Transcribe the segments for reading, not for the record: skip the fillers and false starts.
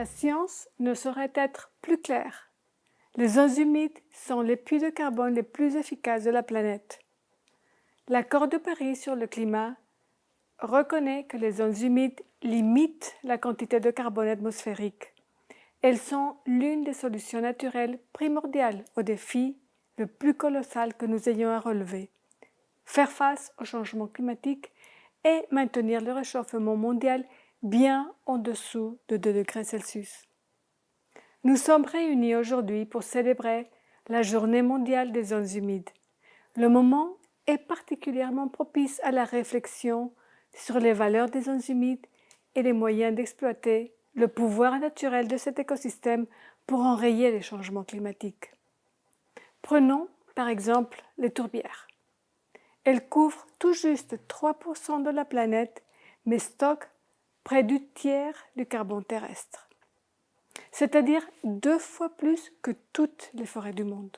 La science ne saurait être plus claire. Les zones humides sont les puits de carbone les plus efficaces de la planète. L'accord de Paris sur le climat reconnaît que les zones humides limitent la quantité de carbone atmosphérique. Elles sont l'une des solutions naturelles primordiales au défi le plus colossal que nous ayons à relever: faire face au changement climatique et maintenir le réchauffement mondial bien en dessous de 2 degrés Celsius. Nous sommes réunis aujourd'hui pour célébrer la Journée mondiale des zones humides. Le moment est particulièrement propice à la réflexion sur les valeurs des zones humides et les moyens d'exploiter le pouvoir naturel de cet écosystème pour enrayer les changements climatiques. Prenons par exemple les tourbières. Elles couvrent tout juste 3% de la planète, mais stockent près du tiers du carbone terrestre, c'est-à-dire 2 fois plus que toutes les forêts du monde.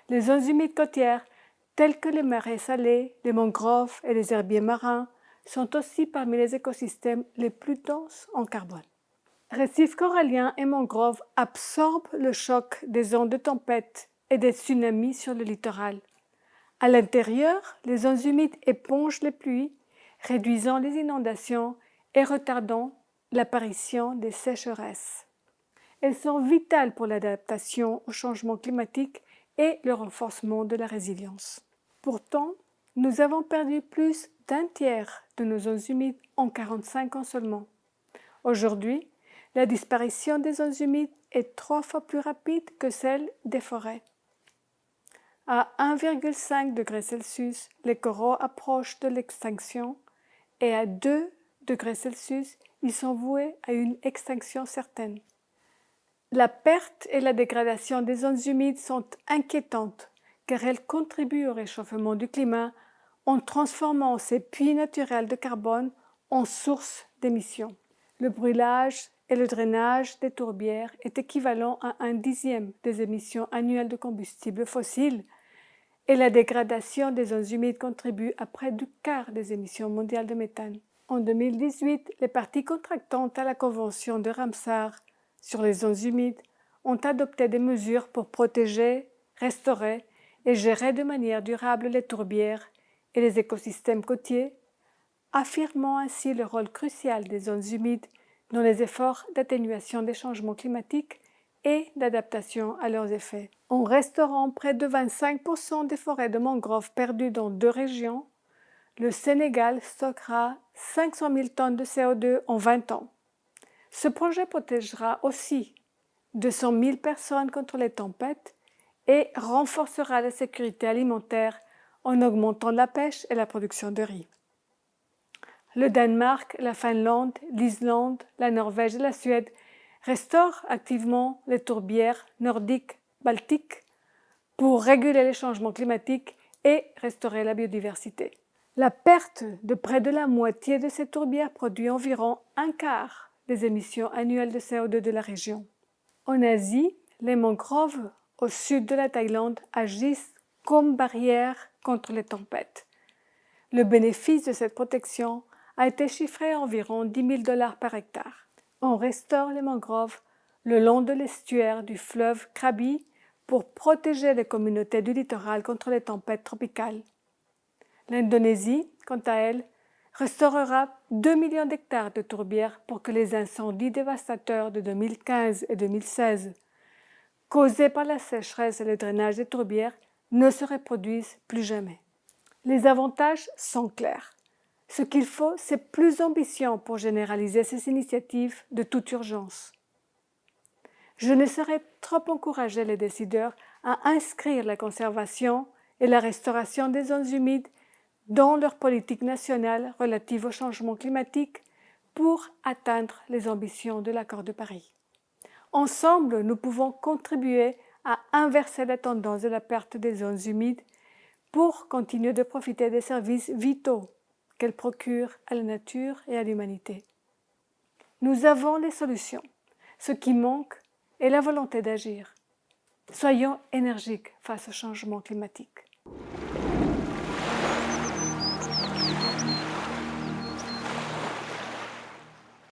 Les zones humides côtières, telles que les marais salés, les mangroves et les herbiers marins, sont aussi parmi les écosystèmes les plus denses en carbone. Récifs coralliens et mangroves absorbent le choc des ondes de tempête et des tsunamis sur le littoral. À l'intérieur, les zones humides épongent les pluies, réduisant les inondations et retardant l'apparition des sécheresses. Elles sont vitales pour l'adaptation au changement climatique et le renforcement de la résilience. Pourtant, nous avons perdu plus d'un tiers de nos zones humides en 45 ans seulement. Aujourd'hui, la disparition des zones humides est 3 fois plus rapide que celle des forêts. À 1,5 degré Celsius, les coraux approchent de l'extinction et à 2 degrés Celsius, ils sont voués à une extinction certaine. La perte et la dégradation des zones humides sont inquiétantes car elles contribuent au réchauffement du climat en transformant ces puits naturels de carbone en sources d'émissions. Le brûlage et le drainage des tourbières est équivalent à 1/10 des émissions annuelles de combustibles fossiles et la dégradation des zones humides contribue à près du quart des émissions mondiales de méthane. En 2018, les parties contractantes à la Convention de Ramsar sur les zones humides ont adopté des mesures pour protéger, restaurer et gérer de manière durable les tourbières et les écosystèmes côtiers, affirmant ainsi le rôle crucial des zones humides dans les efforts d'atténuation des changements climatiques et d'adaptation à leurs effets. En restaurant près de 25% des forêts de mangroves perdues dans 2 régions, le Sénégal stockera 500 000 tonnes de CO2 en 20 ans. Ce projet protégera aussi 200 000 personnes contre les tempêtes et renforcera la sécurité alimentaire en augmentant la pêche et la production de riz. Le Danemark, la Finlande, l'Islande, la Norvège et la Suède restaurent activement les tourbières nordiques baltiques pour réguler les changements climatiques et restaurer la biodiversité. La perte de près de la moitié de ces tourbières produit environ un quart des émissions annuelles de CO2 de la région. En Asie, les mangroves au sud de la Thaïlande agissent comme barrière contre les tempêtes. Le bénéfice de cette protection a été chiffré à environ $10 000 par hectare. On restaure les mangroves le long de l'estuaire du fleuve Krabi pour protéger les communautés du littoral contre les tempêtes tropicales. L'Indonésie, quant à elle, restaurera 2 millions d'hectares de tourbières pour que les incendies dévastateurs de 2015 et 2016, causés par la sécheresse et le drainage des tourbières, ne se reproduisent plus jamais. Les avantages sont clairs. Ce qu'il faut, c'est plus d'ambition pour généraliser ces initiatives de toute urgence. Je ne saurais trop encourager les décideurs à inscrire la conservation et la restauration des zones humides dans leur politique nationale relative au changement climatique pour atteindre les ambitions de l'accord de Paris. Ensemble, nous pouvons contribuer à inverser la tendance de la perte des zones humides pour continuer de profiter des services vitaux qu'elles procurent à la nature et à l'humanité. Nous avons les solutions. Ce qui manque est la volonté d'agir. Soyons énergiques face au changement climatique.